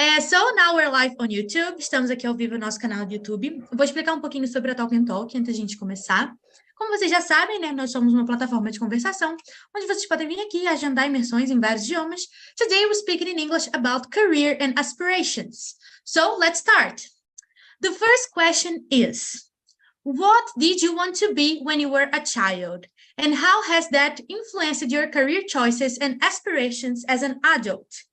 So now we're live on YouTube. Estamos aqui ao vivo no nosso canal do YouTube. Vou explicar um pouquinho sobre a TALKNTALK antes da gente começar. Como vocês já sabem, né, nós somos uma plataforma de conversação, onde vocês podem vir aqui e agendar imersões em vários idiomas. Today we're speaking in English about career and aspirations. So let's start. The first question is, what did you want to be when you were a child? And how has that influenced your career choices and aspirations as an adult?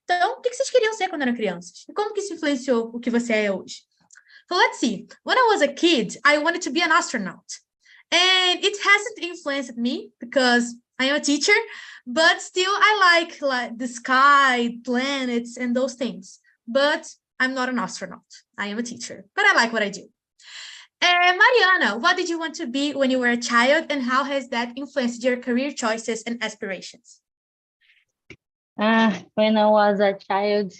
Então, o que vocês queriam ser quando eram crianças? E como que isso influenciou o que você é hoje? So let's see. When I was a kid, I wanted to be an astronaut. And it hasn't influenced me because I am a teacher, but still I like the sky, planets, and those things. But I'm not an astronaut. I am a teacher, but I like what I do. Mariana, what did you want to be when you were a child, and how has that influenced your career choices and aspirations? When I was a child,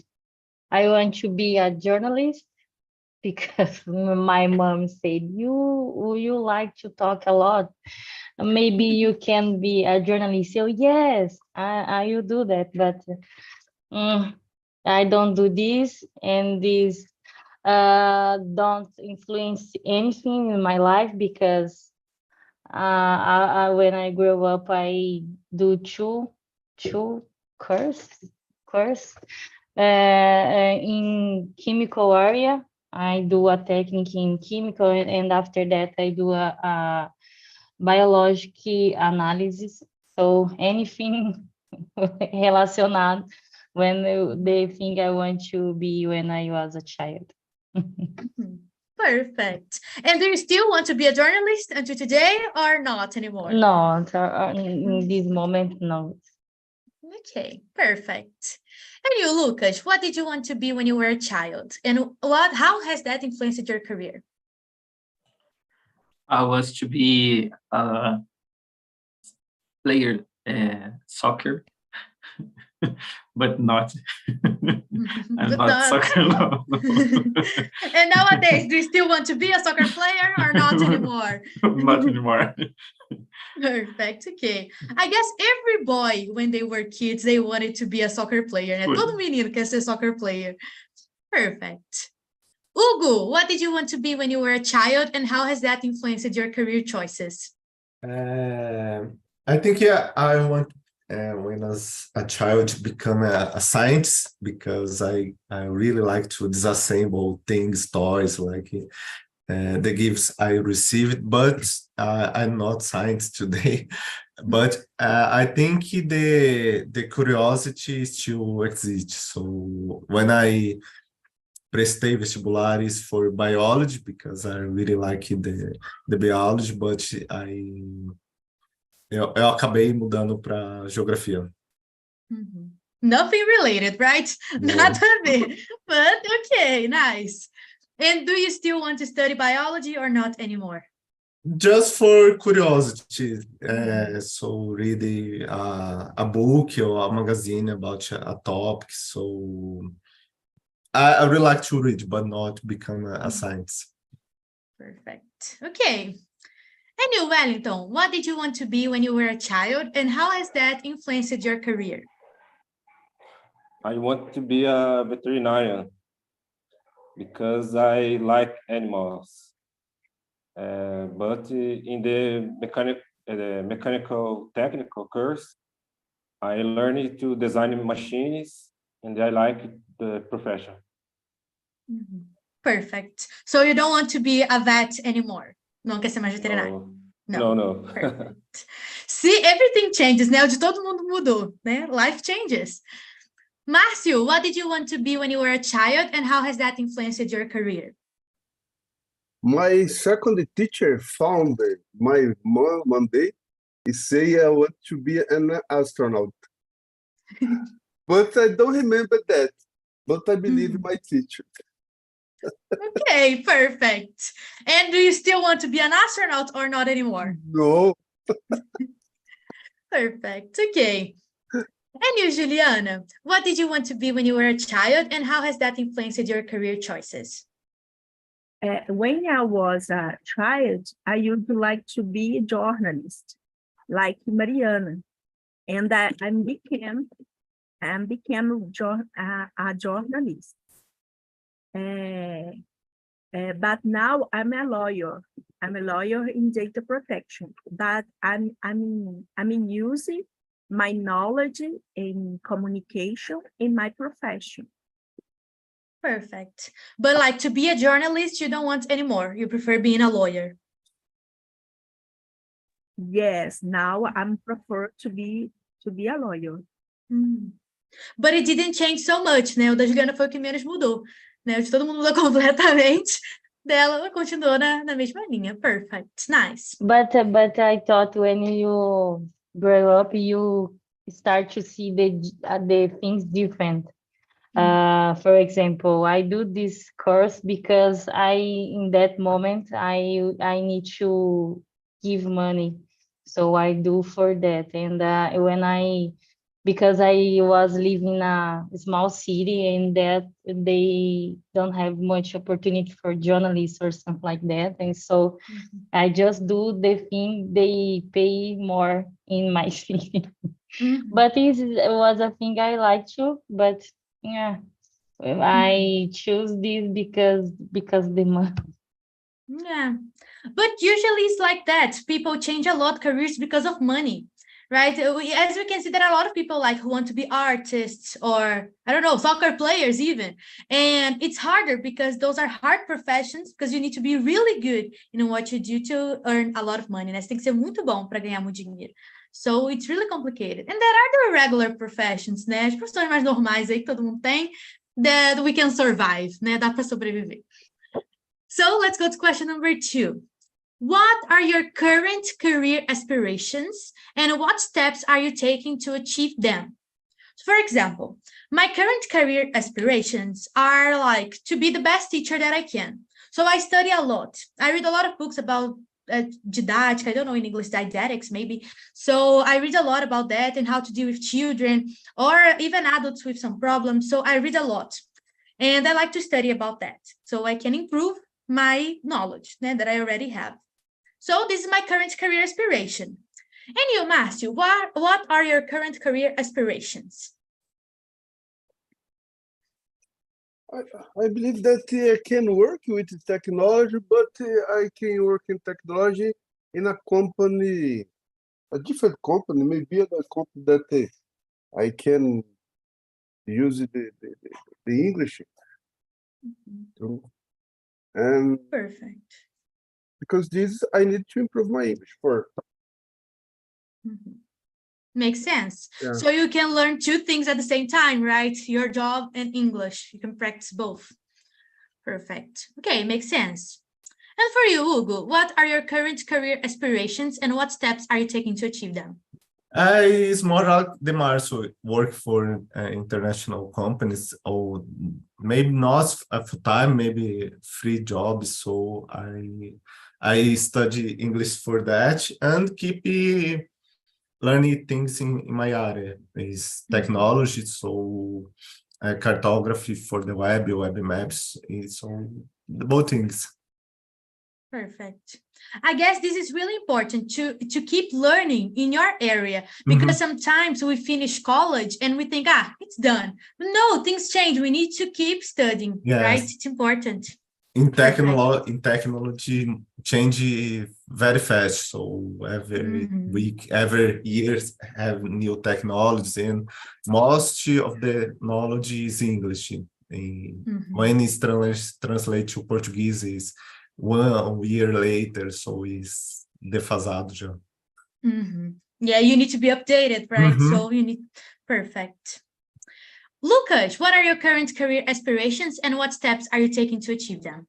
I want to be a journalist because my mom said, you like to talk a lot. Maybe you can be a journalist. So yes, I will do that, but I don't do this, and this don't influence anything in my life because when I grew up, I do two course in chemical area. I do a technique in chemical, and after that I do a biological analysis. So anything relacionado when the thing I want to be when I was a child. Perfect. And do you still want to be a journalist until today or not anymore? No, in this moment, no. Okay, perfect. And you, Lucas, what did you want to be when you were a child? And how has that influenced your career? I was to be a player soccer, but not. I'm not soccer. No. And nowadays, do you still want to be a soccer player or not anymore? Not anymore. Perfect. Okay. I guess every boy, when they were kids, they wanted to be a soccer player. Né? Todo menino quer ser soccer player. Perfect. Hugo, what did you want to be when you were a child, and how has that influenced your career choices? I think I want when I was a child to become a scientist because I really like to disassemble things, toys, like the gifts I received, but I'm not science today. But I think the curiosity still exists. So when I prestei vestibulares for biology because I really like the biology, but eu acabei mudando para geografia. Nothing related, right? No. Not a bit, but okay, nice. And do you still want to study biology or not anymore? Just for curiosity, so reading a book or a magazine about a topic. So I really like to read, but not become a scientist. Perfect. Okay. And you, Wellington, what did you want to be when you were a child, and how has that influenced your career? I want to be a veterinarian because I like animals. But in the mechanical technical course, I learned to design machines, and I like the profession. Perfect. So you don't want to be a vet anymore? Não quer ser mais veterinário? No. Perfect. See, everything changes, né? O de todo mundo mudou, né? Life changes. Márcio, what did you want to be when you were a child, and how has that influenced your career? My second teacher found my mom one day and say I want to be an astronaut. But I don't remember that. But I believe my teacher. Okay, perfect. And do you still want to be an astronaut or not anymore? No. Perfect. Okay. And you, Juliana, what did you want to be when you were a child, and how has that influenced your career choices? When I was a child, I used to like to be a journalist, like Mariana. And I became and became a journalist. But now I'm a lawyer. I'm a lawyer in data protection, but I'm using my knowledge in communication in my profession. Perfect. But like to be a journalist, you don't want anymore. You prefer being a lawyer. Yes, now I'm prefer to be a lawyer. But it didn't change so much, né? O da Juliana foi o que menos mudou, né? O de todo mundo mudou completamente. Dela continuou na mesma linha. Perfect. Nice. But I thought when you grow up, you start to see the things different. For example, I do this course because in that moment I need to give money, so I do for that. And because I was living in a small city and that they don't have much opportunity for journalists or something like that, and so I just do the thing they pay more in my city. But it was a thing I like to, but yeah, I choose this because the money. Yeah, but usually it's like that. People change a lot careers because of money, right? As we can see, there are a lot of people like who want to be artists or, I don't know, soccer players even. And it's harder because those are hard professions because you need to be really good in what you do to earn a lot of money. Né? Você tem que ser muito bom para ganhar muito dinheiro. So it's really complicated. And there are the regular professions, né? As profissões mais normais aí que todo mundo tem, that we can survive, né? Dá para sobreviver. So let's go to question number 2. What are your current career aspirations and what steps are you taking to achieve them? For example, my current career aspirations are like to be the best teacher that I can. So I study a lot. I read a lot of books about didactic, I don't know in English, didactics maybe. So I read a lot about that and how to deal with children or even adults with some problems. So I read a lot and I like to study about that so I can improve my knowledge that I already have. So this is my current career aspiration. And you, Márcio, what are your current career aspirations? I believe that I can work with technology, but I can work in technology in a company, a different company, maybe a company that I can use the English. And Perfect. because this, I need to improve my English for. Makes sense. Yeah. So you can learn 2 things at the same time, right? Your job and English. You can practice both. Perfect. Okay, makes sense. And for you, Hugo, what are your current career aspirations and what steps are you taking to achieve them? It's more like the Marcio, work for international companies, or maybe not a full-time, maybe free jobs. So I study English for that and keep learning things in my area. Is technology, so cartography for the web maps, so both things. Perfect. I guess this is really important to keep learning in your area because sometimes we finish college and we think, it's done. But no, things change. We need to keep studying, right? It's important. In technology, change very fast. So every week, every year have new technologies, and most of the knowledge is English. When it's translated to Portuguese, is 1 year later, so it's defasado já. Yeah, you need to be updated, right? So you need, perfect. Lucas, what are your current career aspirations and what steps are you taking to achieve them?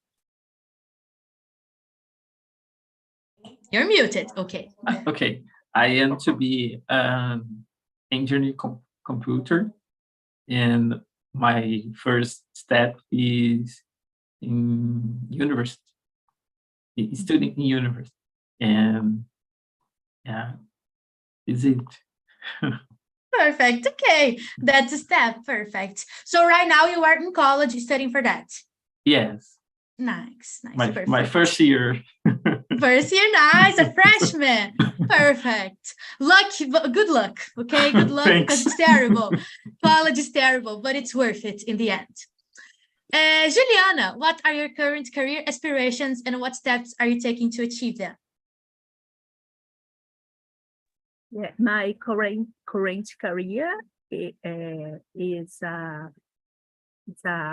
You're muted, okay. Okay, I am to be an engineer computer, and my first step is in university. Studying in university, and yeah, is it. Perfect. Okay, that's a step. Perfect. So right now you are in college studying for that. Yes. Nice, nice. My Perfect. first year. First year, nice. A freshman. Perfect. Luck, good luck. Okay, good luck because Thanks. it's terrible. College is terrible, but it's worth it in the end. Juliana, what are your current career aspirations and what steps are you taking to achieve them? Yeah, my current career is a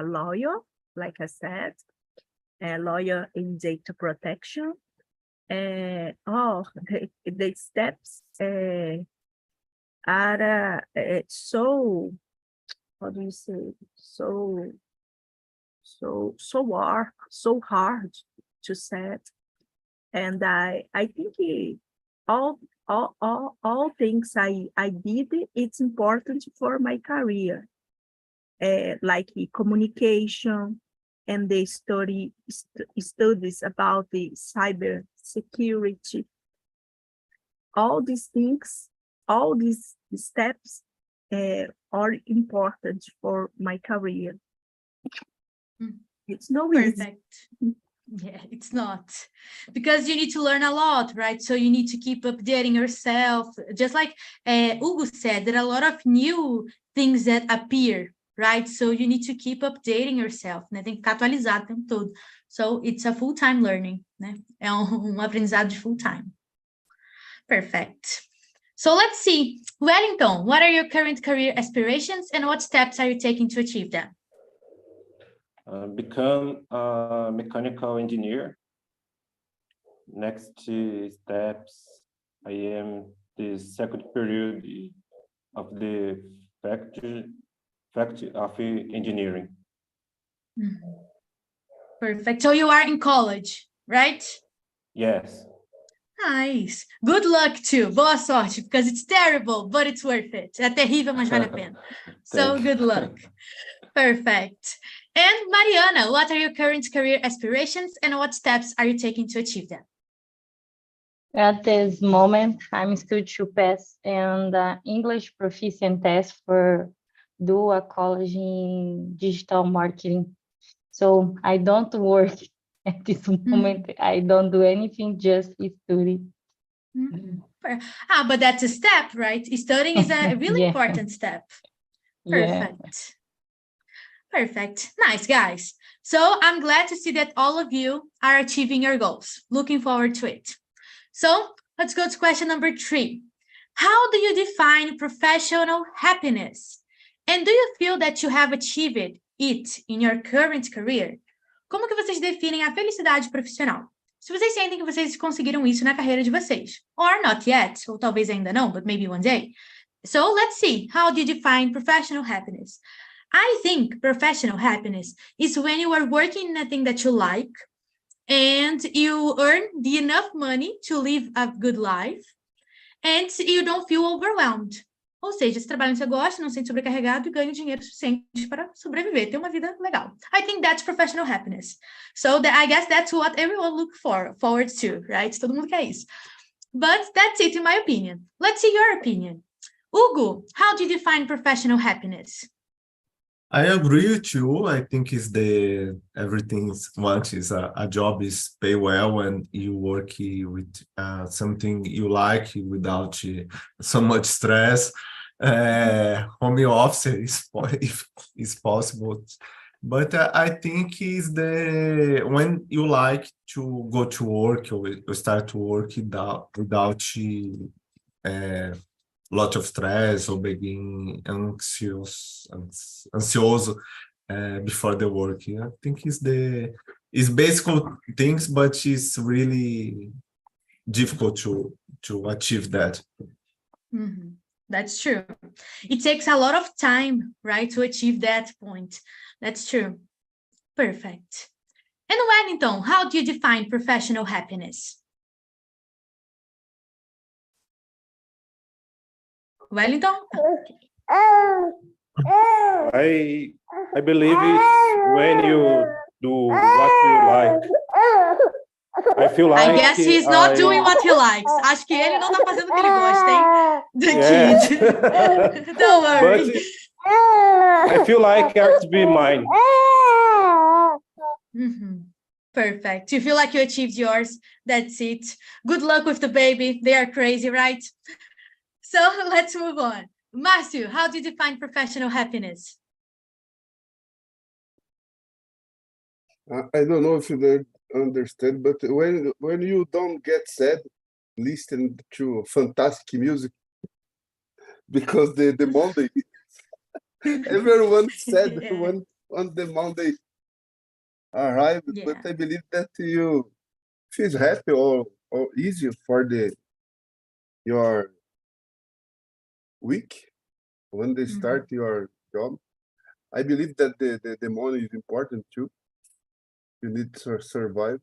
lawyer, like I said, a lawyer in data protection. The steps are so, how do you say, so hard to set, and I think all things I did, it's important for my career, like communication and the studies about the cyber security. All these things, all these steps are important for my career. It's no easy. Perfect. Yeah, it's not, because you need to learn a lot, right? So you need to keep updating yourself. Just like Hugo said, there are a lot of new things that appear, right? So you need to keep updating yourself, né? Tem que ficar atualizado o tempo todo. So it's a full-time learning, né? É aprendizado de full-time. Perfect. So let's see. Wellington, what are your current career aspirations and what steps are you taking to achieve them? Become a mechanical engineer. Next steps, I am the second period of the faculty of engineering. Perfect. So you are in college, right? Yes. Nice. Good luck too. Boa sorte, because it's terrible, but it's worth it. É terrível, mas vale a pena. So good luck. Perfect. And Mariana, what are your current career aspirations and what steps are you taking to achieve them? At this moment, I'm still to pass an English proficient test for do a college in digital marketing. So I don't work at this moment. I don't do anything, just study. But that's a step, right? Studying is a really important step. Perfect. Yeah. Perfect. Nice, guys. So I'm glad to see that all of you are achieving your goals. Looking forward to it. So let's go to question number 3. How do you define professional happiness? And do you feel that you have achieved it in your current career? Como que vocês definem a felicidade profissional? Se vocês sentem que vocês conseguiram isso na carreira de vocês. Or not yet, ou talvez ainda não, but maybe one day. So let's see. How do you define professional happiness? I think professional happiness is when you are working in a thing that you like and you earn enough money to live a good life and you don't feel overwhelmed. Ou seja, esse trabalho que você gosta, não se sente sobrecarregado e ganha dinheiro suficiente para sobreviver, ter uma vida legal. I think that's professional happiness. So I guess that's what everyone looks forward to, right? Todo mundo quer isso. But that's it in my opinion. Let's see your opinion. Hugo, how do you define professional happiness? I agree with you. I think it's everything's once is a job is pay well and you work with something you like without so much stress. Home office is possible, but I think is when you like to go to work or you start to work without lot of stress or being ansioso before the work. I think it's basic things, but it's really difficult to achieve that. Mm-hmm. That's true. It takes a lot of time, right, to achieve that point. That's true. Perfect. And Wellington, how do you define professional happiness? Wellington? I believe it's when you do what you like. I feel like I guess he's not doing what he likes. Acho que ele não tá fazendo o que ele gosta, hein? The kid. Don't worry. But I feel like art to be mine. Mm-hmm. Perfect. You feel like you achieved yours. That's it. Good luck with the baby. They are crazy, right? So let's move on. Márcio, how do you define professional happiness? I don't know if you understand, but when you don't get sad, listen to fantastic music, because the Monday, everyone said Yeah. when on the Monday arrived, Yeah. but I believe that you feel happy or easier for your week when they start your job. I believe that the money is important too. You need to survive.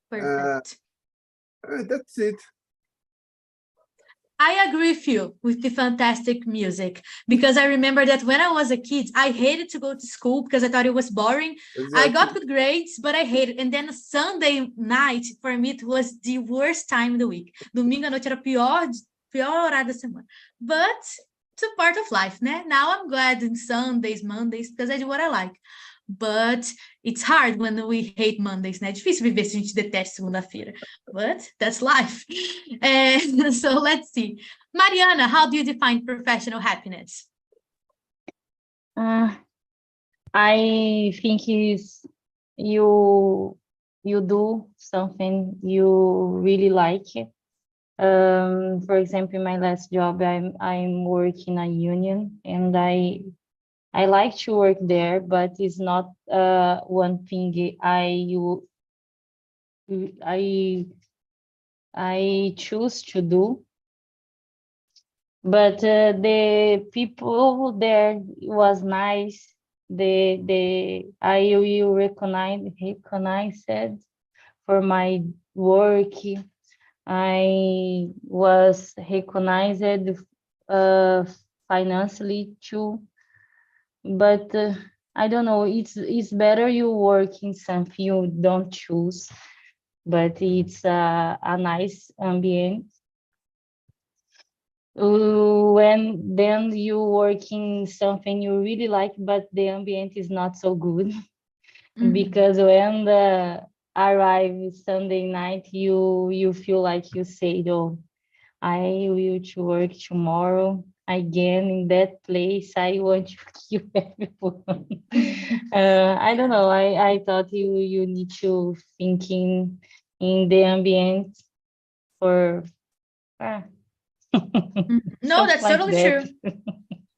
Perfect. That's it. I agree with you with the fantastic music, because I remember that when I was a kid, I hated to go to school because I thought it was boring. I got good grades, but I hated. And then Sunday night, for me, it was the worst time of the week. Domingo à noite era pior horário da semana. But it's a part of life, né? Now I'm glad in Sundays, Mondays, because I do what I like. But it's hard when we hate Mondays, né? É difícil viver se a gente detesta segunda-feira. But that's life. So let's see. Mariana, how do you define professional happiness? I think is you do something you really like. For example, in my last job, I'm working a union, and I like to work there, but it's not one thing I choose to do. But the people there was nice. I will recognize it for my work. I was recognized financially too. But I don't know, it's better you work in something you don't choose, but it's a nice ambient. When then you work in something you really like, but the ambient is not so good. Because when the arrive Sunday night, you feel like you say, oh, I will to work tomorrow again in that place. I want to kill everyone. I don't know. I thought you need to think in the ambient for No, that's like totally that. true.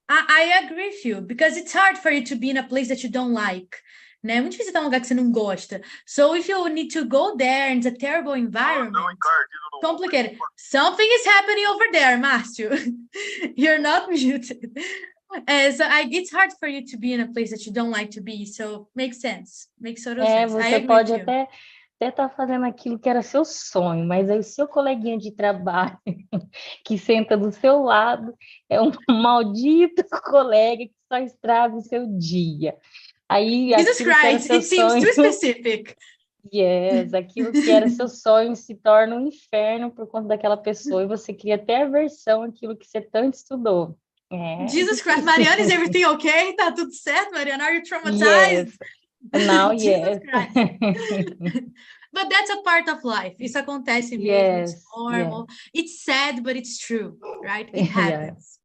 I agree with you, because it's hard for you to be in a place that you don't like. Né? É muito difícil estar em um lugar que você não gosta. So if you need to go there and it's a terrible environment, complicated. Something is happening over there, Márcio. You're not muted. So it's hard for you to be in a place that you don't like to be. So makes sense. Makes total sense. I Você agree pode with you. até estar fazendo aquilo que era seu sonho, mas aí o seu coleguinha de trabalho que senta do seu lado é um maldito colega que só estraga o seu dia. Aí Jesus aquilo que era Christ, seu it seems sonho, too specific. yes, aquilo que era seu sonho se torna um inferno por conta daquela pessoa, e você cria até aversão àquilo que você tanto estudou. Jesus Christ, Mariana, is everything okay? Tá tudo certo, Mariana? Are you traumatized? Yes. Now, Jesus yes. Christ. But that's a part of life. Isso acontece mesmo. It's normal. It's sad, but it's true, right? It happens.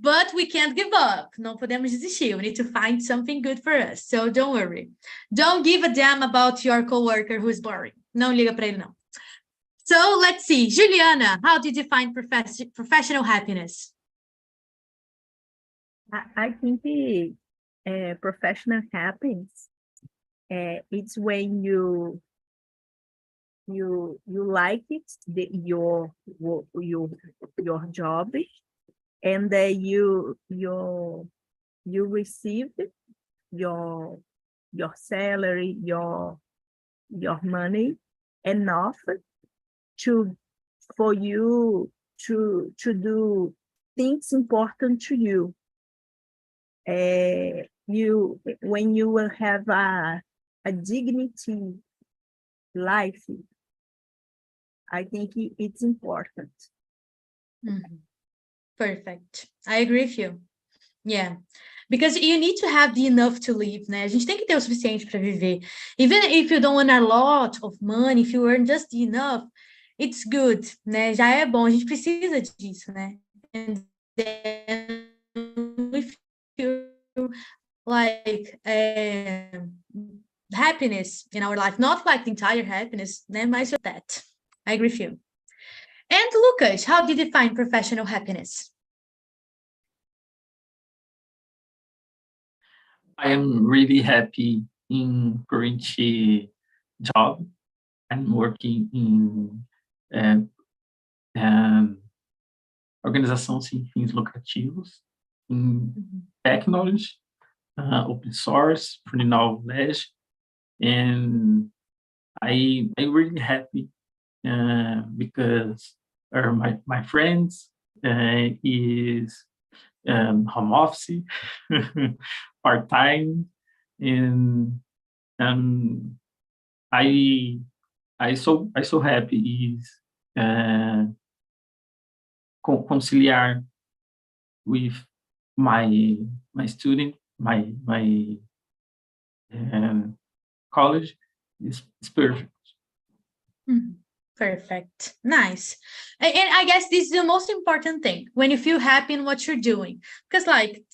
But we can't give up. Não podemos desistir. We need to find something good for us. So don't worry. Don't give a damn about your coworker who is boring. Não liga para ele, não. So let's see. Juliana, how do you define professional happiness? I think professional happiness, it's when you like it, your job, and you receive your salary, your money enough for you to do things important to you. When you will have a dignity life, I think it's important. Perfect. I agree with you. Yeah. Because you need to have the enough to live, né? A gente tem que ter o suficiente para viver. Even if you don't earn a lot of money, if you earn just enough, it's good, né? Já é bom, a gente precisa disso, né? And then if you like happiness in our life, not like the entire happiness, né? Mas that. I agree with you. And Lucas, how do you define professional happiness? I am really happy in current job. I'm working in organização sem fins lucrativos, in technology, open source, free knowledge, and I'm really happy because my friends is home office, part-time, and I so happy is conciliar with my student, my college is perfect. Perfect. Nice. And I guess this is the most important thing when you feel happy in what you're doing. Because like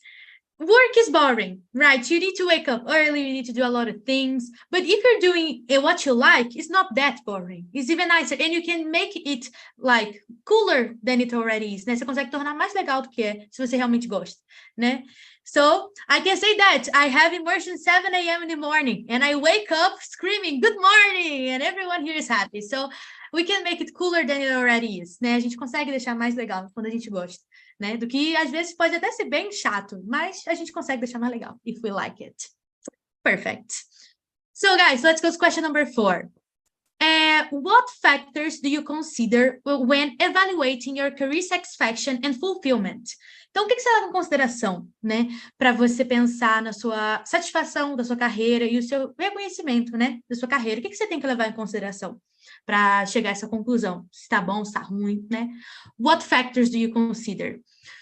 work is boring, right? You need to wake up early, you need to do a lot of things. But if you're doing what you like, it's not that boring. It's even nicer. And you can make it like cooler than it already is, né? Você consegue tornar mais legal do que é, se você realmente gosta, né? So I can say that I have immersion 7 a.m. in the morning and I wake up screaming, good morning, and everyone here is happy. So we can make it cooler than it already is, né? A gente consegue deixar mais legal quando a gente gosta, né? Do que às vezes pode até ser bem chato, mas a gente consegue deixar mais legal if we like it. Perfect. So guys, let's go to question number 4. What factors do you consider when evaluating your career satisfaction and fulfillment? Então, o que você leva em consideração, né, para você pensar na sua satisfação da sua carreira e o seu reconhecimento, né, da sua carreira? O que você tem que levar em consideração para chegar a essa conclusão? Se está bom, se está ruim, né? What factors do you consider?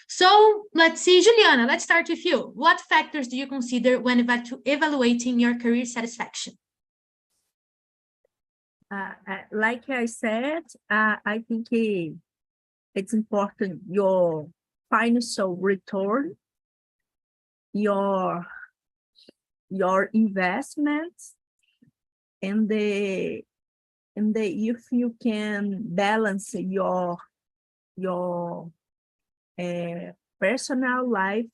So, let's see, Juliana, let's start with you. What factors do you consider when evaluating your career satisfaction? Like I said, I think it's important your financial return, your investments, and if you can balance your personal life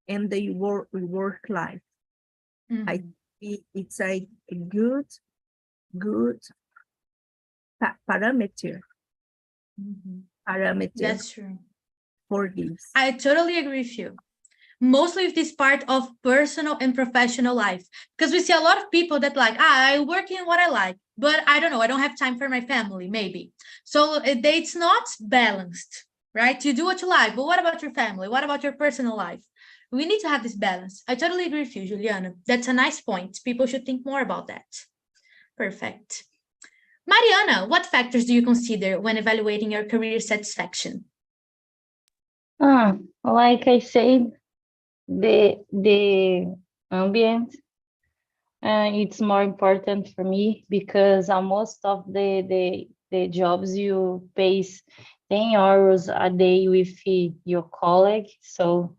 and the work life. I think it's a good parameter. That's true. For this. I totally agree with you. Mostly with this part of personal and professional life. Because we see a lot of people that like, I work in what I like, but I don't know, I don't have time for my family, maybe. So it's not balanced, right? You do what you like, but what about your family? What about your personal life? We need to have this balance. I totally agree with you, Juliana. That's a nice point. People should think more about that. Perfect. Mariana, what factors do you consider when evaluating your career satisfaction? Like I said, the ambient, it's more important for me because most of the jobs you face 10 hours a day with your colleague, so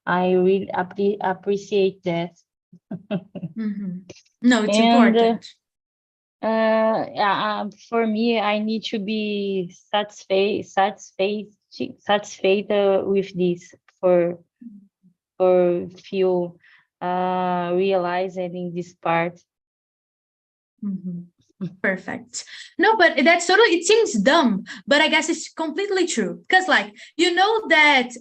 I really appreciate that. No, it's important. For me, I need to be satisfied with this for feel realizing this part. Perfect. No, but that's totally, it seems dumb, but I guess it's completely true. Because like, you know that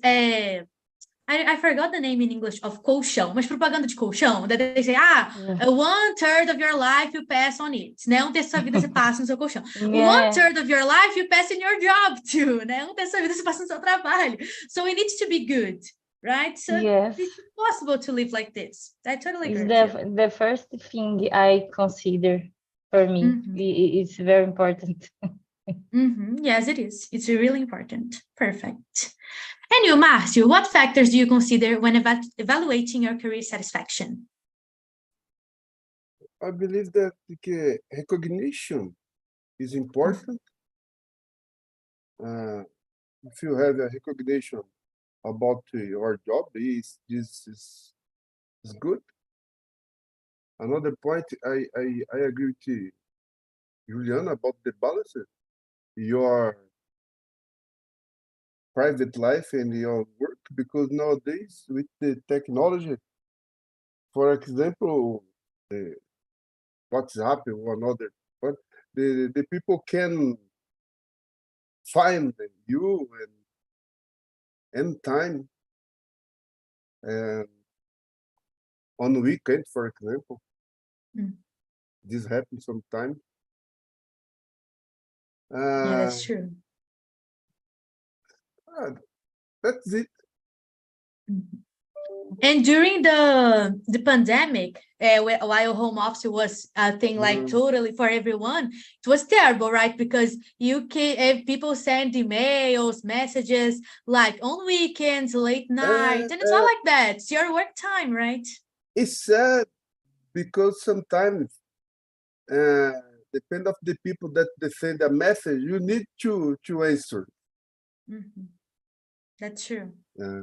I forgot the name in English of colchão, mas propaganda de colchão, that they say, 1/3 of your life you pass on it, né? 1/3 da sua vida você passa no seu colchão. 1/3 of your life you pass in your job too, né? 1/3 da sua vida você passa no seu trabalho. So it needs to be good, right? So yes. It's possible to live like this. I totally agree. It's the first thing I consider for me. It's very important. Yes, it is. It's really important. Perfect. And you, Márcio, what factors do you consider when evaluating your career satisfaction? I believe that recognition is important. If you have a recognition about your job, this is good. Another point, I agree with Juliana about the balance, your private life and your work, because nowadays with the technology, for example, the WhatsApp or another, but the people can find you and time and on weekend, for example. This happens sometimes. Yeah, that's true. That's it. And during the pandemic, while home office was a thing like totally for everyone, it was terrible, right? Because you can people send emails, messages like on weekends, late night, and it's not like that. It's your work time, right? It's sad because sometimes depend of the people that they send a message, you need to answer. That's true. Yeah.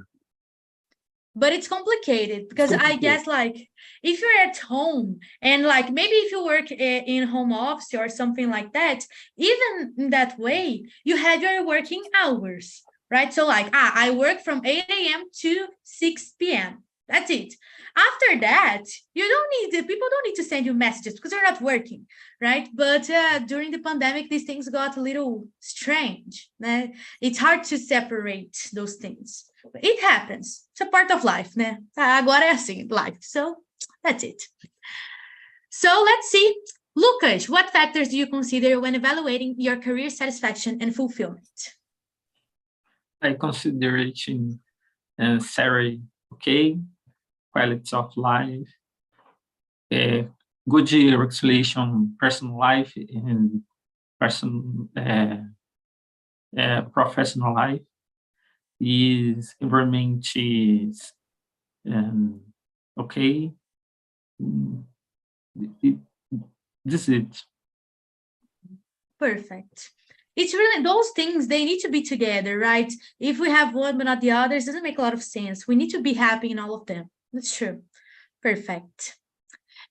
But it's complicated because I guess like if you're at home and like maybe if you work in home office or something like that, even in that way, you had your working hours, right? So like, I work from 8 a.m. to 6 p.m. That's it. After that, people don't need to send you messages because you're not working, right? But during the pandemic, these things got a little strange. Né? It's hard to separate those things. But it happens. It's a part of life, né? Agora é assim, life. So that's it. So let's see. Lucas, what factors do you consider when evaluating your career satisfaction and fulfillment? I consideration salary, okay, quality of life, good reconciliation, personal life and professional life. Is environment is okay. This is it. Perfect. It's really those things, they need to be together, right? If we have one but not the others, it doesn't make a lot of sense. We need to be happy in all of them. That's true. Perfect.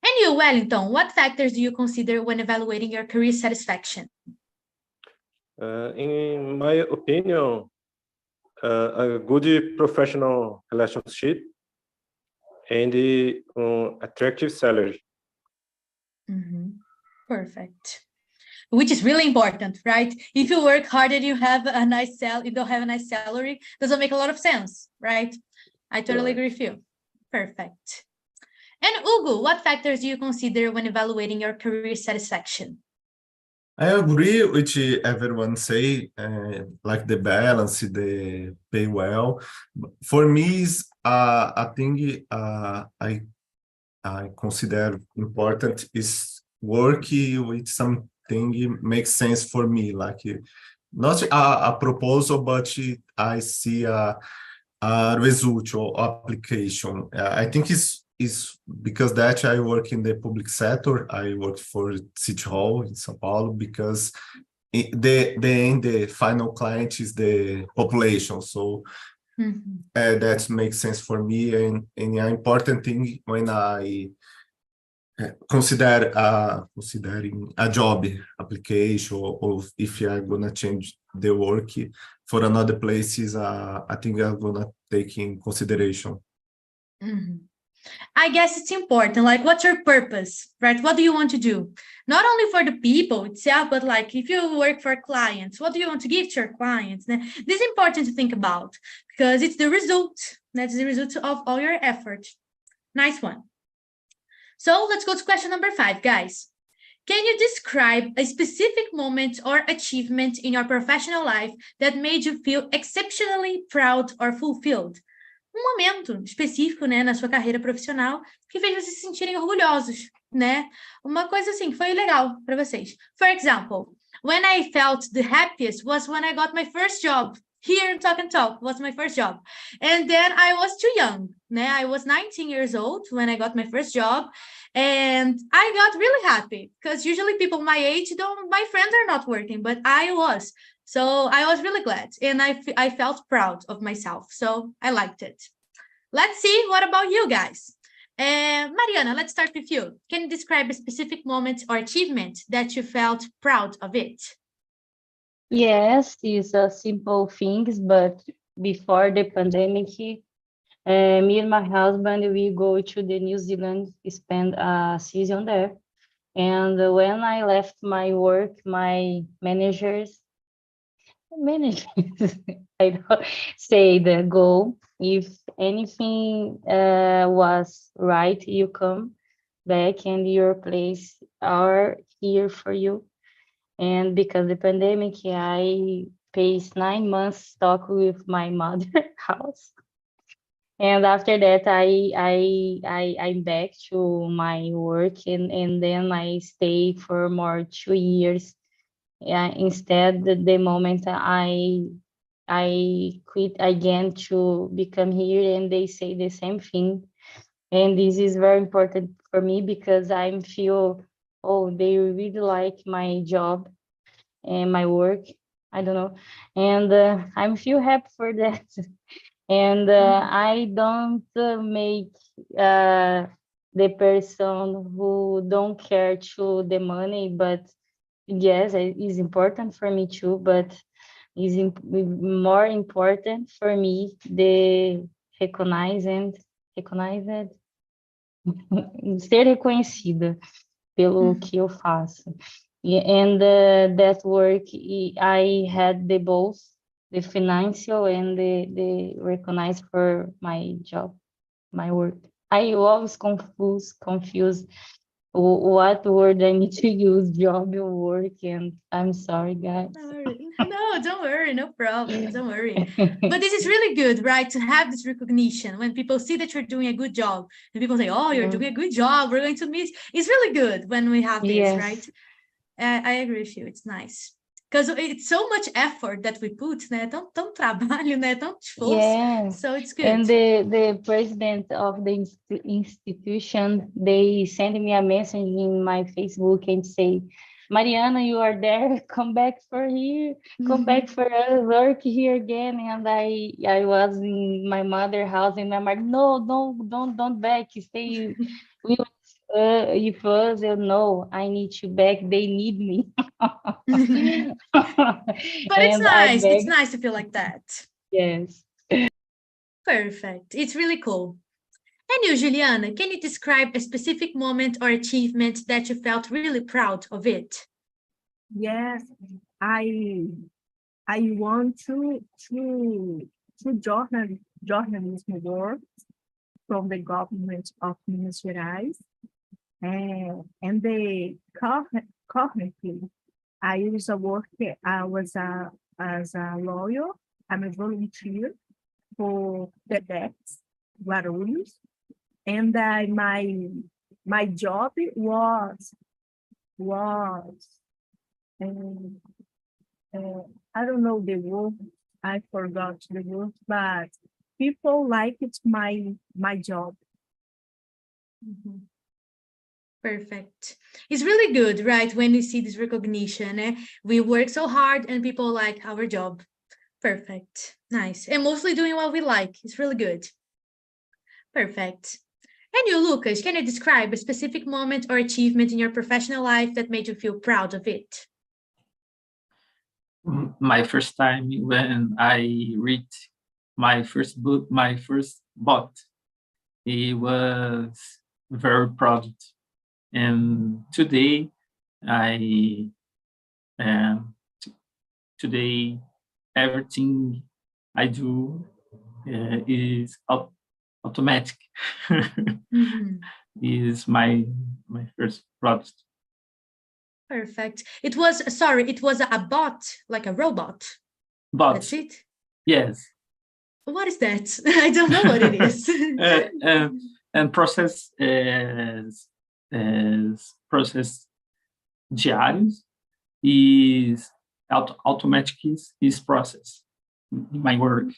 And you, Wellington, what factors do you consider when evaluating your career satisfaction? In my opinion, a good professional relationship and attractive salary. Perfect. Which is really important, right? If you work hard and you have a nice you don't have a nice salary, doesn't make a lot of sense, right? I totally agree with you. Perfect. And Hugo, what factors do you consider when evaluating your career satisfaction? I agree with everyone say, like the balance, the pay well. For me, is a thing I consider important is working with something makes sense for me, like not a proposal, but I see a result or application. I think is because that I work in the public sector. I work for City Hall in São Paulo because the final client is the population. So that makes sense for me, and an important thing when I considering a job application or if you are gonna change the work for another place is I think I'm gonna take in consideration. I guess it's important, like what's your purpose, right? What do you want to do? Not only for the people itself, but like if you work for clients, what do you want to give to your clients? This is important to think about because it's the result. That's the result of all your effort. Nice one. So let's go to question number 5, guys. Can you describe a specific moment or achievement in your professional life that made you feel exceptionally proud or fulfilled? Momento específico, né, na sua carreira profissional que fez vocês se sentirem orgulhosos, né? Uma coisa assim que foi legal para vocês. For example, when I felt the happiest was when I got my first job here in Talk and Talk. Was my first job. And then I was too young. I was 19 years old when I got my first job. And I got really happy because usually people my age my friends are not working, but I was. So I was really glad. And I felt proud of myself. So I liked it. Let's see, what about you guys? Mariana, let's start with you. Can you describe a specific moment or achievement that you felt proud of it? Yes, these are simple things, but before the pandemic, me and my husband, we go to the New Zealand, spend a season there. And when I left my work, my managers, I don't say the goal. If anything was right, you come back and your place are here for you. And because the pandemic, I faced 9 months stuck with my mother house. And after that, I'm back to my work, and then I stay for more 2 years. Instead, the moment I quit again to become here, and they say the same thing. And this is very important for me because I feel, oh, they really like my job and my work. I don't know. And I feel happy for that. And I don't make the person who don't care to the money, but yes, it is important for me too, but is more important for me the recognized, ser reconhecida pelo que eu faço. And that work, I had the both, the financial and the recognized for my job, my work. I always confuse what word I need to use, job or work, and I'm sorry, guys. No, don't worry, no problem, don't worry. But this is really good, right? To have this recognition when people see that you're doing a good job, and people say, oh, you're doing a good job, we're going to miss. It's really good when we have this, Yes. right? I agree with you, it's nice. Because it's so much effort that we put, né? Tão trabalho, né? Tão esforço. Yes. So it's good. And the president of the institution, they send me a message in my Facebook and say, Mariana, you are there, come back for here, come back for us, work here again. And I was in my mother's house and I'm like, no, don't back, stay with us. No, I need you back, they need me. But it's nice. It's nice to feel like that. Yes. Perfect. It's really cool. And you, Juliana, can you describe a specific moment or achievement that you felt really proud of it? Yes, I want to journalism work from the government of Minas Gerais, and currently I was as a lawyer. I'm a volunteer for the DEX Guarulhos, and my job was I don't know the word, I forgot the word, but people like it my job. Perfect. It's really good, right? When you see this recognition, we work so hard and people like our job. Perfect. Nice. And mostly doing what we like. It's really good. Perfect. And you, Lucas, can you describe a specific moment or achievement in your professional life that made you feel proud of it? My first time when I read my first book, my first book, it was very proud. And today, today everything I do is automatic. Is my first product. Perfect. It was a bot, like a robot. Bot. That's it? Yes. What is that? I don't know what it is. And process process diários is automatic is process. my work,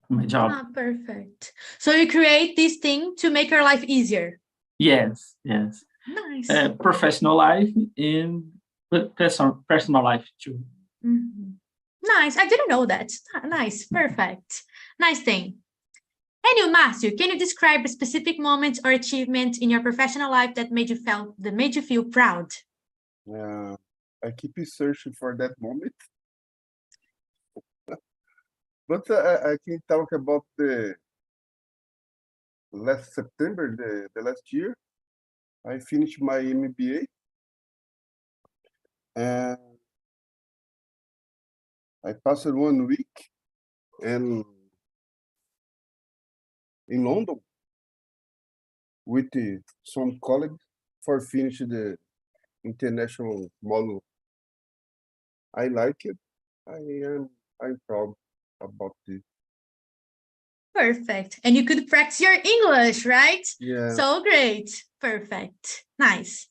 my job. Ah, perfect. So you create this thing to make your life easier. Yes. Nice. Professional life and personal life too. Mhm. Nice. I didn't know that. Nice. Perfect. Nice thing. And you, Márcio, can you describe a specific moment or achievement in your professional life that made you feel proud? I keep searching for that moment. But I can talk about the last September, the last year. I finished my MBA. And I passed 1 week in London with some colleagues for finish the international model. I like it. I'm proud about this. Perfect. And you could practice your English, right? Yeah. So great. Perfect. Nice.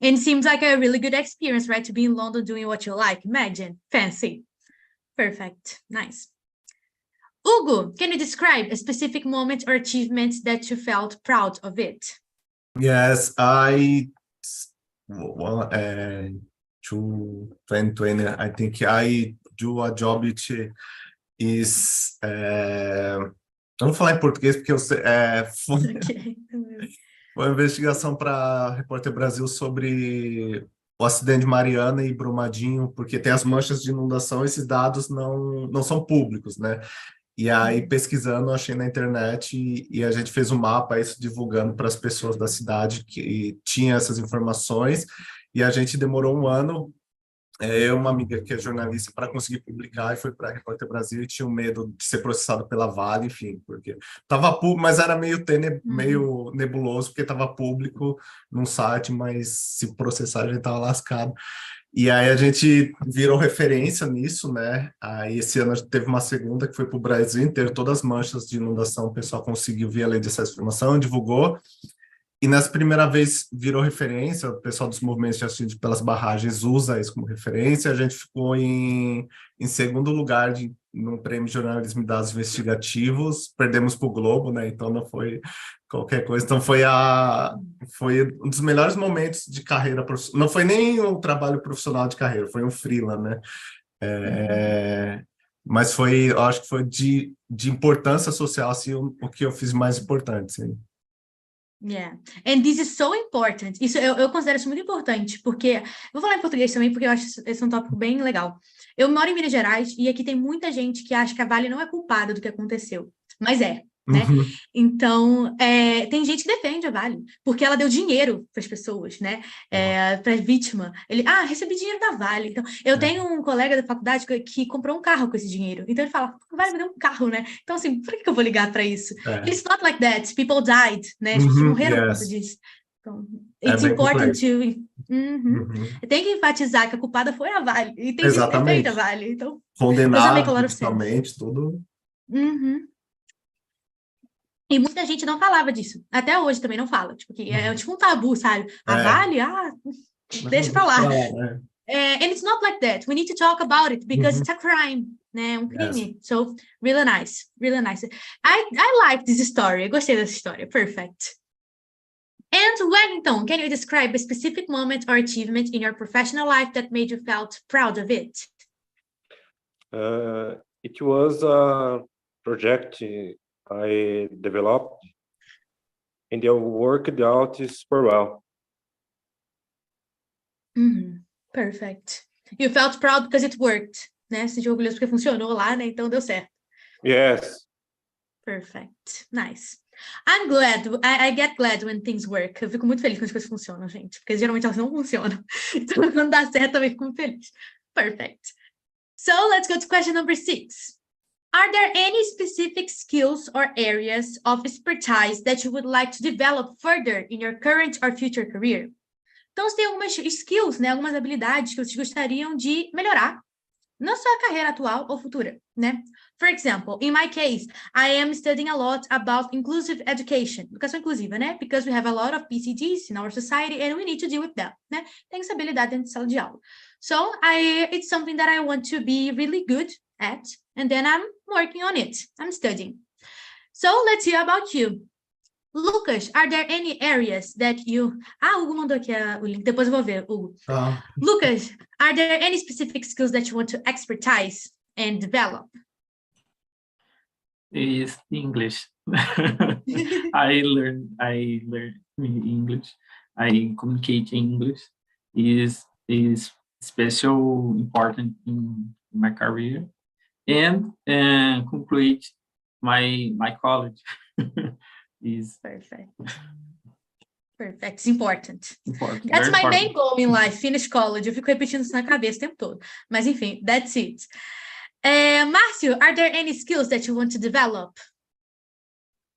And it seems like a really good experience, right? To be in London doing what you like. Imagine. Fancy. Perfect. Nice. Hugo, can you describe a specific moment or achievement that you felt proud of it? Yes, well, 2020, I think I do a job which is, eu não vou falar em português porque Okay. foi uma investigação para Repórter Brasil sobre o acidente de Mariana e Brumadinho, porque tem as manchas de inundação, esses dados não são públicos, né? E aí, pesquisando, eu achei na internet e a gente fez um mapa, isso divulgando para as pessoas da cidade que tinha essas informações, e a gente demorou 1 ano, eu uma amiga que é jornalista, para conseguir publicar, e foi para a Repórter Brasil, e tinha um medo de ser processado pela Vale, enfim, porque estava público, mas era meio nebuloso, porque estava público num site, mas se processar a gente estava lascado. E aí a gente virou referência nisso, né? Aí esse ano a gente teve uma segunda que foi para o Brasil inteiro, todas as manchas de inundação, o pessoal conseguiu ver a lei de acesso à informação, divulgou. E nessa primeira vez virou referência, o pessoal dos movimentos de acidente pelas barragens usa isso como referência, a gente ficou em segundo lugar no prêmio de jornalismo e dados investigativos, perdemos para o Globo, né? Então não foi qualquer coisa, então foi um dos melhores momentos de carreira profissional, não foi nem um trabalho profissional de carreira, foi um freela, né? Mas eu acho que foi de importância social, assim, o que eu fiz mais importante, sim. Yeah, and this is so important. Isso eu considero isso muito importante, porque eu vou falar em português também, porque eu acho esse um tópico bem legal. Eu moro em Minas Gerais e aqui tem muita gente que acha que a Vale não é culpada do que aconteceu, mas é, né? Então, tem gente que defende a Vale, porque ela deu dinheiro para as pessoas, né? Para a vítima. Recebi dinheiro da Vale. Então, eu tenho um colega da faculdade que comprou um carro com esse dinheiro. Então, ele fala, a Vale me deu um carro, né? Então, assim, por que eu vou ligar para isso? It's not like that. People died, né? As pessoas morreram por conta disso. Então, it's important to... Tem que enfatizar que a culpada foi a Vale. E tem gente que defende a Vale. Então, condenado, principalmente, tudo. E muita gente não falava disso. Até hoje também não fala. Tipo, que é tipo um tabu, sabe? A Vale, deixa pra lá. And it's not like that. We need to talk about it because it's a crime, né? Um crime. Yes. So, really nice. Really nice. I like this story. Eu gostei dessa história. Perfect. And Wellington, can you describe a specific moment or achievement in your professional life that made you felt proud of it? It was a project I developed, and I worked out super well. Perfect. You felt proud because it worked, né? Se sentiu orgulhoso porque funcionou lá, né? Então deu certo. Yes. Perfect. Nice. I'm glad. I get glad when things work. Eu fico muito feliz quando as coisas funcionam, gente, porque geralmente elas não funcionam. Então, quando dá certo, eu fico muito feliz. Perfect. So, let's go to question number 6. Are there any specific skills or areas of expertise that you would like to develop further in your current or future career? Então, você tem algumas skills, né? Algumas habilidades que vocês gostariam de melhorar na sua carreira atual ou futura, né? For example, in my case, I am studying a lot about inclusive education, educação inclusiva, né? Because we have a lot of PCDs in our society and we need to deal with them, né? Tem essa habilidade dentro de sala de aula. So, it's something that I want to be really good at, and then I'm working on it. I'm studying. So let's hear about you. Lucas, are there any areas that you... Hugo mandou aqui o link, depois eu vou ver, Hugo. Lucas, are there any specific skills that you want to expertise and develop? Is English. I learn English. I communicate in English. Is special important in my career, and conclude my college is Perfect. It's important. That's Very my important. main goal in life, finish college. Eu fico repetindo isso na cabeça o tempo todo. Mas enfim, that's it. Márcio, are there any skills that you want to develop?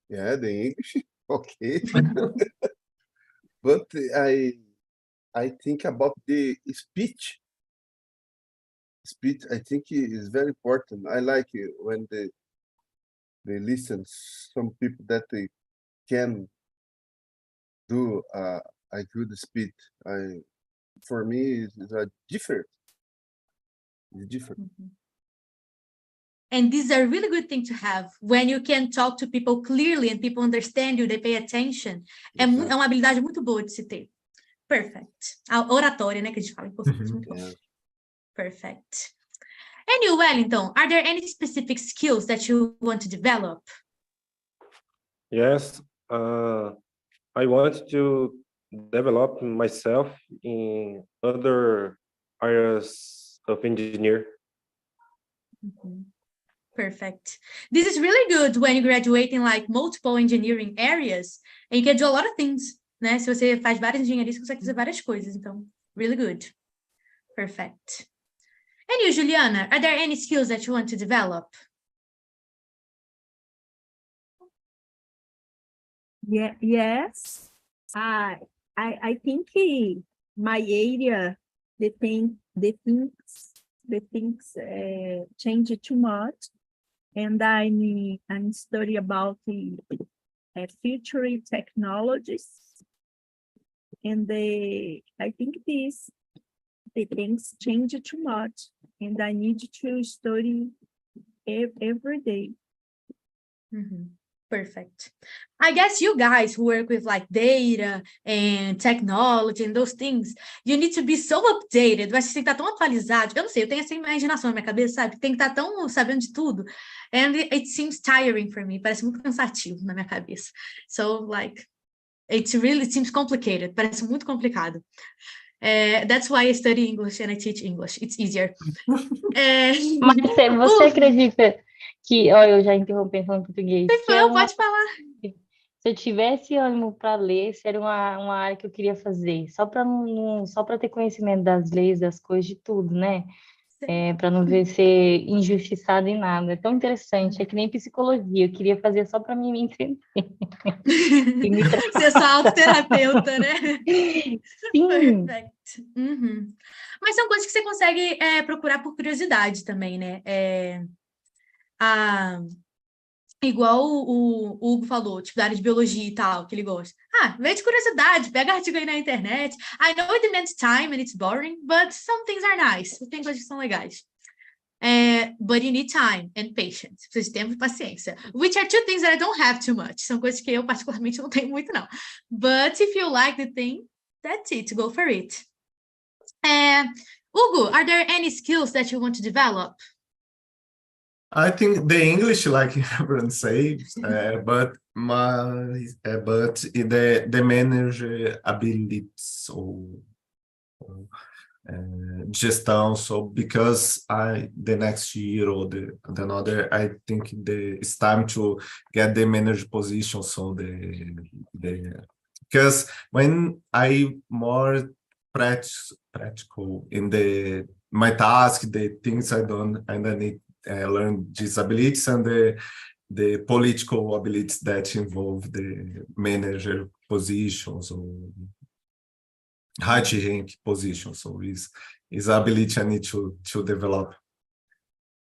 Yeah, the English, okay. But I think about the speech. Speech, I think, is very important. I like it when they listen some people that they can do a good speech. For me, it's a different. It's different. And this is a really good thing to have when you can talk to people clearly and people understand you, they pay attention. É uma habilidade muito boa de se ter. Perfect. A oratória, né, que a gente fala em português. Muito bom. Perfect. And you, Wellington, are there any specific skills that you want to develop? Yes, I want to develop myself in other areas of engineering. Perfect. This is really good when you graduate in like multiple engineering areas and you can do a lot of things, né? Se você faz várias engenharias, você consegue fazer várias coisas. Então, really good. Perfect. And you, Juliana, are there any skills that you want to develop? Yeah, yes. I think my area, the things change too much, and I'm study about the future technologies, and I think the things change too much, and I need to study every day. Perfect. I guess you guys who work with like data and technology and those things, you need to be so updated. Mas você tem que estar tão atualizado. Eu não sei, eu tenho essa imaginação na minha cabeça, sabe? Tem que estar tão sabendo de tudo. And it seems tiring for me. Parece muito cansativo na minha cabeça. So, like, it seems complicated. Parece muito complicado. That's why I study English and I teach English. It's easier. Mas você acredita que... Olha, eu já interrompi falando português. Não, pode falar. Se eu tivesse ânimo para ler, seria uma área que eu queria fazer. Só para ter conhecimento das leis, das coisas, de tudo, né? Para não ver ser injustiçado em nada. É tão interessante. É que nem psicologia. Eu queria fazer só para mim me entender. Ser só autoterapeuta, né? Sim. Perfect. Mas são coisas que você consegue procurar por curiosidade também, né? Igual o Hugo falou, tipo, da área de biologia e tal, que ele gosta. Vem de curiosidade, pega artigo aí na internet. I know it demands time and it's boring, but some things are nice. Tem coisas que são legais. But you need time and patience. Precisa de tempo e paciência. Which are two things that I don't have too much. São coisas que eu, particularmente, não tenho muito, não. But if you like the thing, that's it. Go for it. Hugo, are there any skills that you want to develop? I think the English, like everyone says, but the manager abilities or gestão. So because the next year or the another, I think it's time to get the manager position. So because when I more practical in my task, the things I don't, and I need learn these abilities and the political abilities that involve the manager positions or high rank positions. So is ability I need to develop.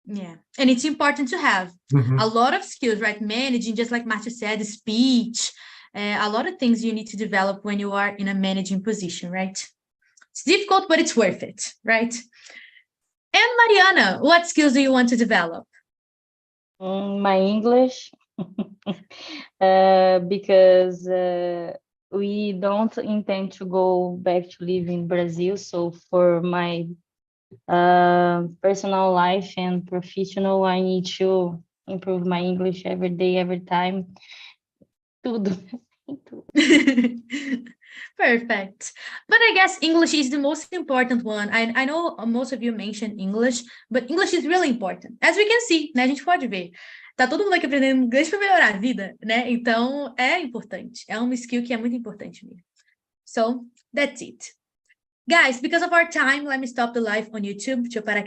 Yeah, and it's important to have a lot of skills, right? Managing, just like Marcia said, speech, a lot of things you need to develop when you are in a managing position, right? It's difficult, but it's worth it, right? And Mariana, what skills do you want to develop? My English, because we don't intend to go back to live in Brazil. So for my personal life and professional, I need to improve my English every day, every time. Tudo. Perfect. But I guess English is the most important one. I know most of you mentioned English, but English is really important. As we can see, né? A gente pode ver. Tá todo mundo aqui aprendendo inglês para melhorar a vida, né? Então, é importante. É uma skill que é muito importante mesmo. So, that's it. Guys, because of our time, let me stop the live on YouTube. Deixa eu parar aqui